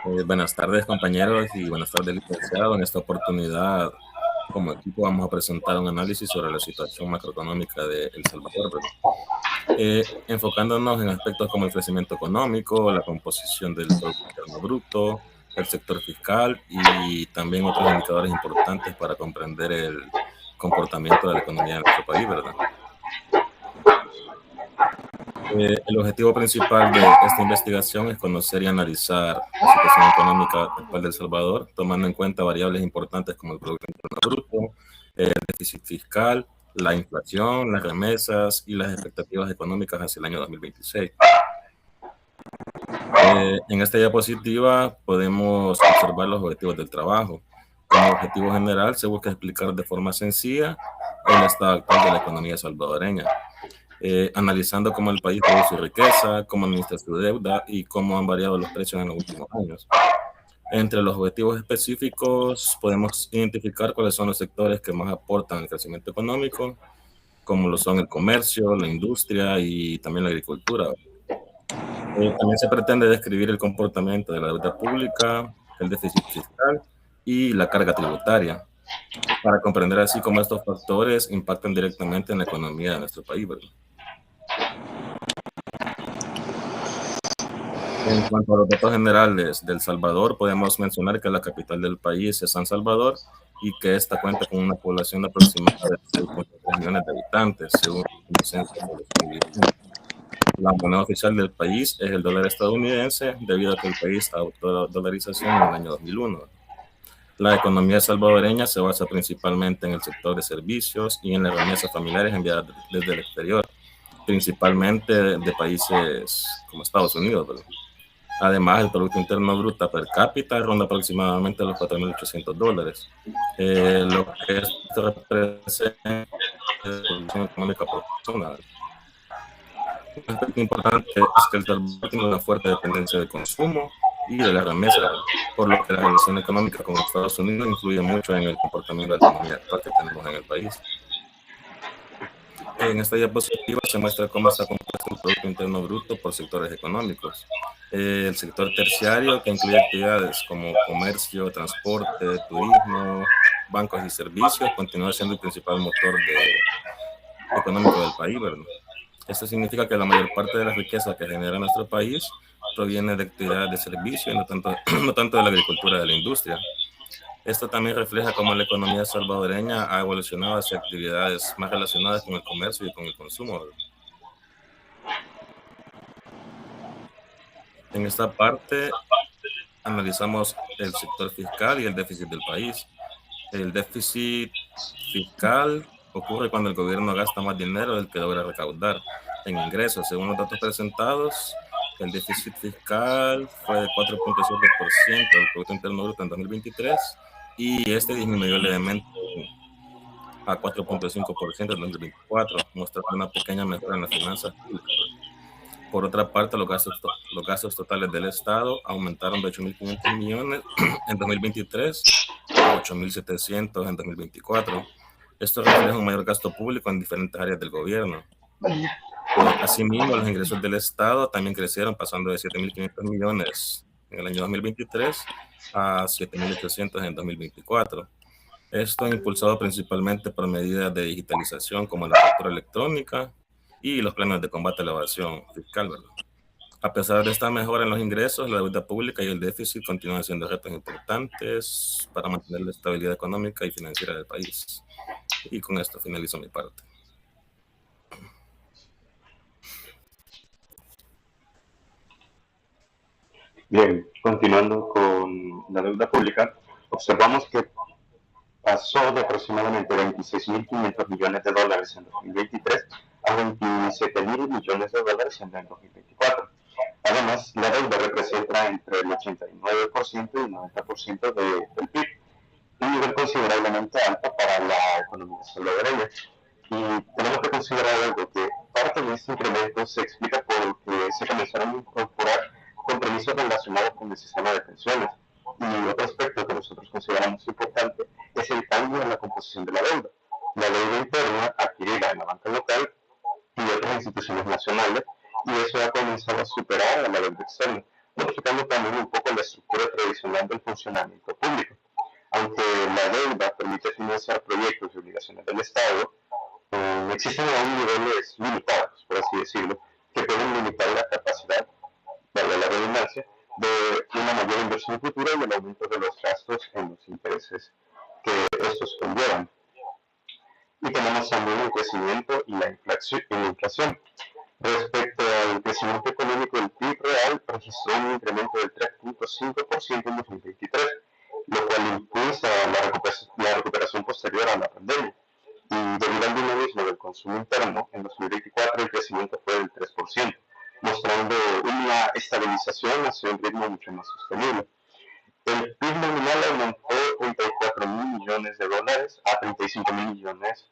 Buenas tardes, compañeros, y buenas tardes, licenciado. En esta oportunidad, como equipo, vamos a presentar un análisis sobre la situación macroeconómica de El Salvador, ¿verdad? Enfocándonos en aspectos como el crecimiento económico, la composición del Producto Interno Bruto, el sector fiscal y también otros indicadores importantes para comprender el comportamiento de la economía de nuestro país, ¿verdad? El objetivo principal de esta investigación es conocer y analizar la situación económica actual de El Salvador, tomando en cuenta variables importantes como el Producto Interno Bruto, el déficit fiscal, la inflación, las remesas y las expectativas económicas hacia el año 2026. En esta diapositiva podemos observar los objetivos del trabajo. Como objetivo general se busca explicar de forma sencilla el estado actual de la economía salvadoreña, analizando cómo el país produce riqueza, cómo administra su deuda y cómo han variado los precios en los últimos años. Entre los objetivos específicos podemos identificar cuáles son los sectores que más aportan al crecimiento económico, como lo son el comercio, la industria y también la agricultura. También se pretende describir el comportamiento de la deuda pública, el déficit fiscal y la carga tributaria, para comprender así cómo estos factores impactan directamente en la economía de nuestro país, ¿verdad? En cuanto a los datos generales de El Salvador, podemos mencionar que la capital del país es San Salvador y que esta cuenta con una población aproximada de 6,3 millones de habitantes, según el censo de 2021. La moneda oficial del país es el dólar estadounidense, debido a que el país adoptó la dolarización en el año 2001. La economía salvadoreña se basa principalmente en el sector de servicios y en las remesas familiares enviadas desde el exterior, principalmente de países como Estados Unidos, ¿verdad? Además, el Producto Interno Bruto per cápita ronda aproximadamente los $4,800, lo que esto representa la producción económica por persona. Un aspecto importante es que El Salvador tiene una fuerte dependencia del consumo y de la remesa, por lo que la relación económica con Estados Unidos influye mucho en el comportamiento de la economía actual que tenemos en el país. En esta diapositiva se muestra cómo está compuesto el Producto Interno Bruto por sectores económicos. El sector terciario, que incluye actividades como comercio, transporte, turismo, bancos y servicios, continúa siendo el principal motor económico del país, ¿verdad? Esto significa que la mayor parte de la riqueza que genera nuestro país proviene de actividades de servicio y no tanto, no tanto de la agricultura, de la industria. Esto también refleja cómo la economía salvadoreña ha evolucionado hacia actividades más relacionadas con el comercio y con el consumo. En esta parte analizamos el sector fiscal y el déficit del país. El déficit fiscal ocurre cuando el gobierno gasta más dinero del que logra recaudar en ingresos. Según los datos presentados, el déficit fiscal fue de 4,7% del Producto Interno Bruto en 2023 y este disminuyó levemente a 4,5% en 2024, mostrando una pequeña mejora en las finanzas públicas. Por otra parte, los gastos totales del Estado aumentaron de 8.500 millones en 2023 a 8.700 en 2024. Esto refleja un mayor gasto público en diferentes áreas del gobierno. Asimismo, los ingresos del Estado también crecieron, pasando de 7.500 millones en el año 2023 a 7.800 en 2024. Esto impulsado principalmente por medidas de digitalización como la factura electrónica y los planes de combate a la evasión fiscal, ¿verdad? A pesar de esta mejora en los ingresos, la deuda pública y el déficit continúan siendo retos importantes para mantener la estabilidad económica y financiera del país. Y con esto finalizo mi parte. Bien, continuando con la deuda pública, observamos que pasó de aproximadamente 26.500 millones de dólares en 2023 a 27.000 millones de dólares en 2024. Además, la deuda representa entre el 89% y el 90% del PIB, un nivel considerablemente alto para la economía salvadoreña. Y tenemos que considerar algo, que parte de este incremento se explica porque se comenzaron a incorporar compromisos relacionados con el sistema de pensiones. Y otro aspecto que nosotros consideramos importante es el cambio en la composición de la deuda. La deuda interna adquirida en la banca local y otras instituciones nacionales, y eso ha comenzado a superar a la deuda externa, modificando también un poco la estructura rediseñando el funcionamiento público. Aunque la deuda permite financiar proyectos y obligaciones del Estado, existen aún niveles limitados, por así decirlo, que pueden limitar la capacidad, valga la redundancia, de una mayor inversión futura y el aumento de los gastos en los intereses que estos conllevan. Y tenemos también el crecimiento y la inflación. Respecto al crecimiento económico, el PIB real registró un incremento del 3.5% en 2023, lo cual impulsa la recuperación posterior a la pandemia. Y debido al dinamismo del consumo interno, en 2024 el crecimiento fue del 3%, mostrando una estabilización hacia un ritmo mucho más sostenible. El PIB nominal aumentó 34.000 millones de dólares a 35.000 millones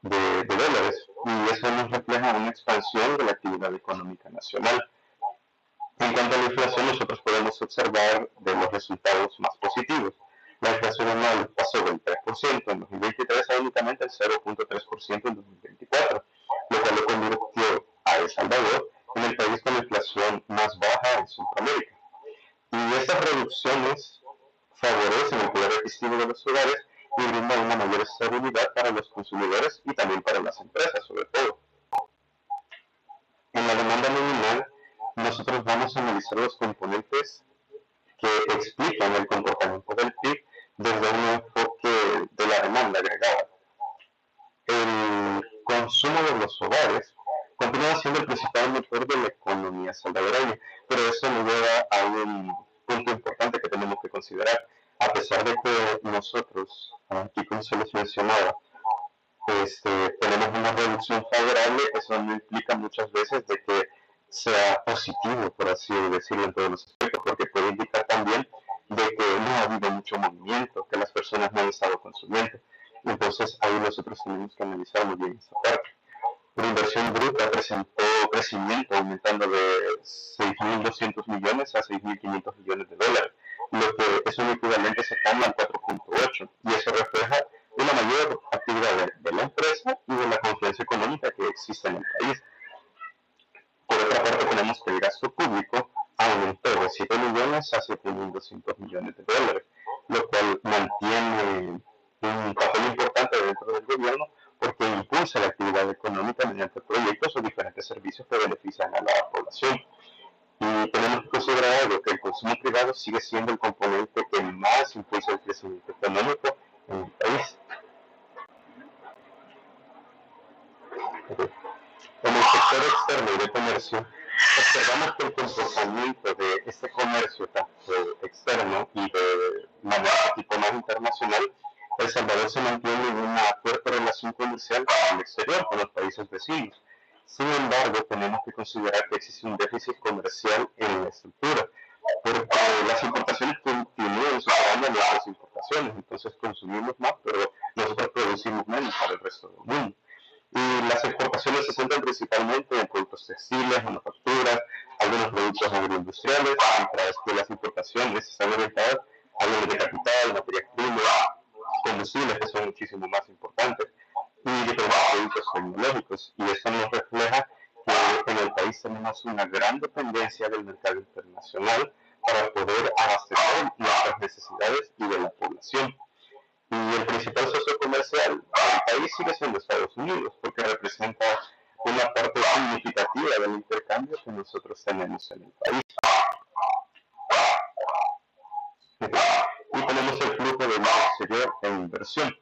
de dólares, y eso nos refleja una expansión de la actividad económica nacional. En cuanto a la inflación, nosotros podemos observar de los resultados más positivos. La inflación anual pasó del 3% en 2023 a únicamente el 0.3% en 2024, lo cual lo convirtió a El Salvador en el país con la inflación más baja en Centroamérica. Y estas reducciones favorecen el poder adquisitivo de los hogares y brindan una mayor estabilidad para los consumidores y también para las empresas, sobre todo. En la demanda nominal, nosotros vamos a analizar los componentes que explican el comportamiento del PIB desde un enfoque de la demanda agregada. El consumo de los hogares continúa siendo el principal motor de la economía salvadoreña, pero eso nos lleva a un punto importante que tenemos que considerar. A pesar de que nosotros, aquí como se les mencionaba, tenemos una reducción favorable, eso no implica muchas veces de que sea positivo, por así decirlo, en todos los aspectos, porque puede indicar también de que no ha habido mucho movimiento, que las personas no han estado consumiendo. Entonces ahí nosotros tenemos que analizar muy bien esa parte. La inversión bruta presentó crecimiento aumentando de 6.200 millones a 6.500 millones de dólares, lo que es un equivalente cercano al 4.8, y eso refleja una mayor actividad de la empresa y de la confianza económica que existe en el país. Por otra parte, tenemos que el gasto público aumentó de 7 millones a 7.200 millones de dólares, lo cual mantiene un papel importante dentro del gobierno porque impulsa la actividad económica mediante proyectos o diferentes servicios que benefician a la población. Y tenemos que considerar algo, que el consumo privado sigue siendo el componente que más impulsa el crecimiento económico en el país. En el sector externo y de comercio, observamos que el comportamiento de este comercio, tanto externo y de manera tipo más internacional, El Salvador se mantiene en una fuerte relación comercial con el exterior, con los países vecinos. Sin embargo, tenemos que considerar que existe un déficit comercial en la estructura, porque las importaciones continúan superando nuestras importaciones, entonces consumimos más, pero nosotros producimos menos para el resto del mundo. Y las exportaciones se centran principalmente en productos textiles, manufacturas, algunos productos agroindustriales, mientras que las importaciones están orientadas a bienes de capital, materias primas, combustibles, que son muchísimo más importantes, y diferentes productos tecnológicos. Y esto nos refleja que en el país tenemos una gran dependencia del mercado internacional para poder abastecer nuestras necesidades y de la población. Y el principal socio comercial del país sigue siendo Estados Unidos, porque representa una parte significativa del intercambio que nosotros tenemos en el país. Y tenemos el flujo de dinero exterior e inversión.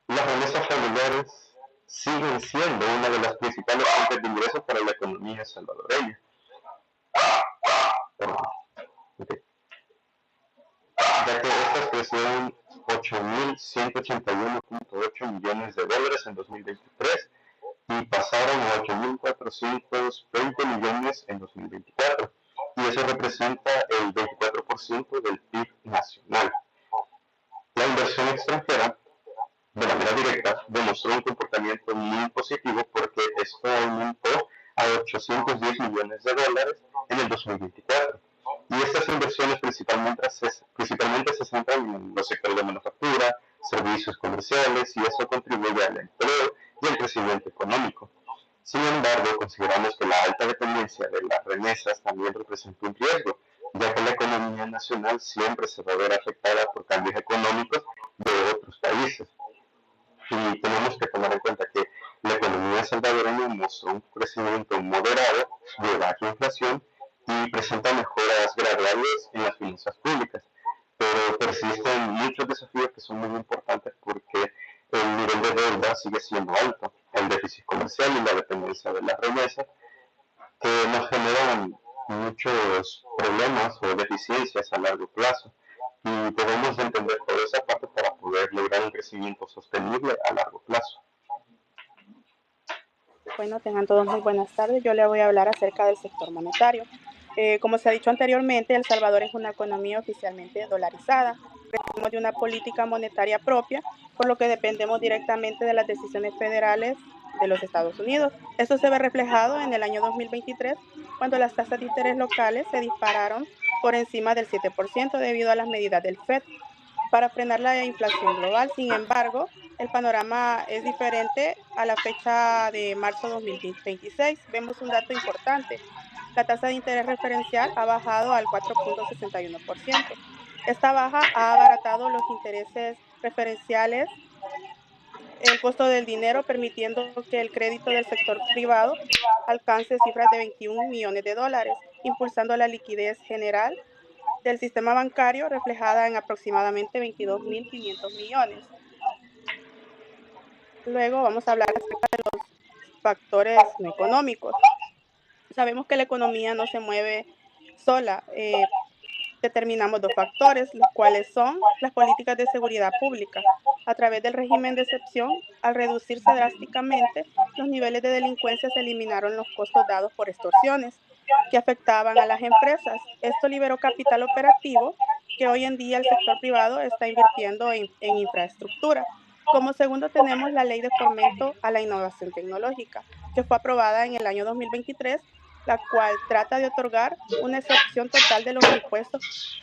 Las remesas familiares siguen siendo una de las principales fuentes de ingresos para la economía salvadoreña. Ya que estas crecieron 8.181.8 millones de dólares en 2023 y pasaron a 8.420 millones en 2024. Y eso representa el 24% del PIB nacional. La inversión extranjera, de manera directa, demostró un comportamiento muy positivo porque esto aumentó a 810 millones de dólares en el 2024. Y estas inversiones principalmente se centran en los sectores de manufactura, servicios comerciales, y eso contribuye al empleo y al crecimiento económico. Sin embargo, consideramos que la alta dependencia de las remesas también representa un riesgo, ya que la economía nacional siempre se va a ver afectada por cambios económicos de otros países. Y tenemos que tomar en cuenta que la economía salvadoreña mostró un crecimiento moderado de baja inflación y presenta mejoras graduales en las finanzas públicas, pero persisten muchos desafíos que son muy importantes porque el nivel de deuda sigue siendo alto, el déficit comercial y la dependencia de las remesas, que nos generan muchos problemas o deficiencias a largo plazo. Y debemos de entender toda esa parte para poder lograr un crecimiento sostenible a largo plazo. Bueno, tengan todos muy buenas tardes. Yo le voy a hablar acerca del sector monetario. Como se ha dicho anteriormente, El Salvador es una economía oficialmente dolarizada. Recibimos de una política monetaria propia, por lo que dependemos directamente de las decisiones federales de los Estados Unidos. Esto se ve reflejado en el año 2023, cuando las tasas de interés locales se dispararon por encima del 7% debido a las medidas del FED para frenar la inflación global. Sin embargo, el panorama es diferente a la fecha de marzo 2026. Vemos un dato importante. La tasa de interés referencial ha bajado al 4.61%. Esta baja ha abaratado los intereses referenciales, el costo del dinero, permitiendo que el crédito del sector privado alcance cifras de 21 millones de dólares, impulsando la liquidez general del sistema bancario reflejada en aproximadamente 22.500 millones. Luego vamos a hablar acerca de los factores no económicos. Sabemos que la economía no se mueve sola. Determinamos dos factores, los cuales son las políticas de seguridad pública. A través del régimen de excepción, al reducirse drásticamente los niveles de delincuencia, se eliminaron los costos dados por extorsiones que afectaban a las empresas. Esto liberó capital operativo que hoy en día el sector privado está invirtiendo en infraestructura. Como segundo tenemos la Ley de Fomento a la Innovación Tecnológica, que fue aprobada en el año 2023, la cual trata de otorgar una excepción total de los impuestos,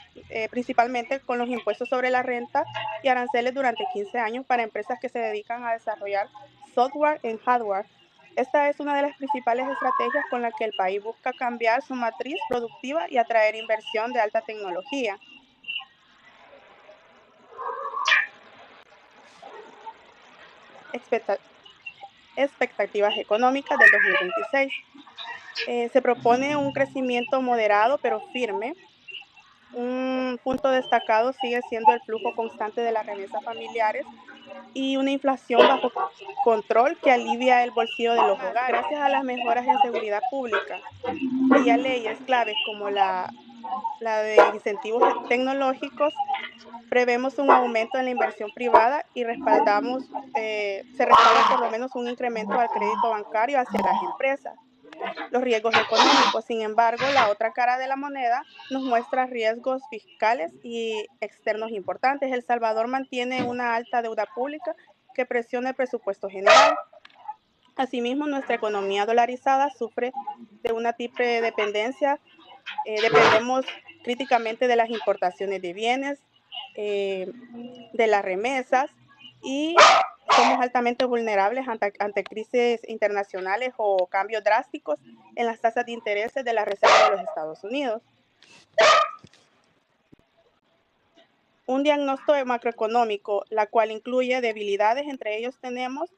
principalmente con los impuestos sobre la renta y aranceles durante 15 años para empresas que se dedican a desarrollar software en hardware. Esta es una de las principales estrategias con la que el país busca cambiar su matriz productiva y atraer inversión de alta tecnología. Expectativas económicas del 2026. Se propone un crecimiento moderado pero firme. Un punto destacado sigue siendo el flujo constante de las remesas familiares y una inflación bajo control que alivia el bolsillo de los hogares. Gracias a las mejoras en seguridad pública y a leyes claves como la de incentivos tecnológicos, prevemos un aumento en la inversión privada y se respalda por lo menos un incremento al crédito bancario hacia las empresas. Los riesgos económicos. Sin embargo, la otra cara de la moneda nos muestra riesgos fiscales y externos importantes. El Salvador mantiene una alta deuda pública que presiona el presupuesto general. Asimismo, nuestra economía dolarizada sufre de una triple dependencia. Dependemos críticamente de las importaciones de bienes, de las remesas y somos altamente vulnerables ante crisis internacionales o cambios drásticos en las tasas de interés de la Reserva de los Estados Unidos. Un diagnóstico macroeconómico, la cual incluye debilidades, entre ellos tenemos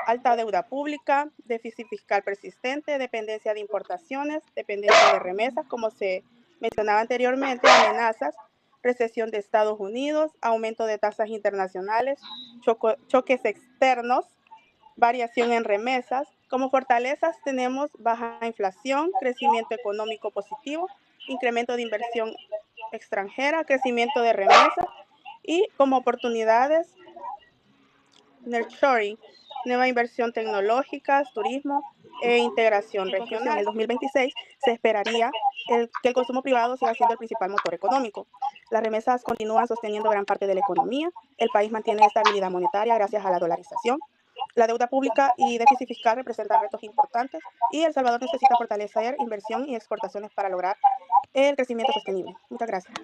alta deuda pública, déficit fiscal persistente, dependencia de importaciones, dependencia de remesas, como se mencionaba anteriormente, amenazas, recesión de Estados Unidos, aumento de tasas internacionales, choques externos, variación en remesas. Como fortalezas tenemos baja inflación, crecimiento económico positivo, incremento de inversión extranjera, crecimiento de remesas y como oportunidades, nurturing, nueva inversión tecnológica, turismo e integración regional. En el 2026 se esperaría que el consumo privado siga siendo el principal motor económico. Las remesas continúan sosteniendo gran parte de la economía. El país mantiene estabilidad monetaria gracias a la dolarización. La deuda pública y déficit fiscal representan retos importantes y El Salvador necesita fortalecer inversión y exportaciones para lograr el crecimiento sostenible. Muchas gracias.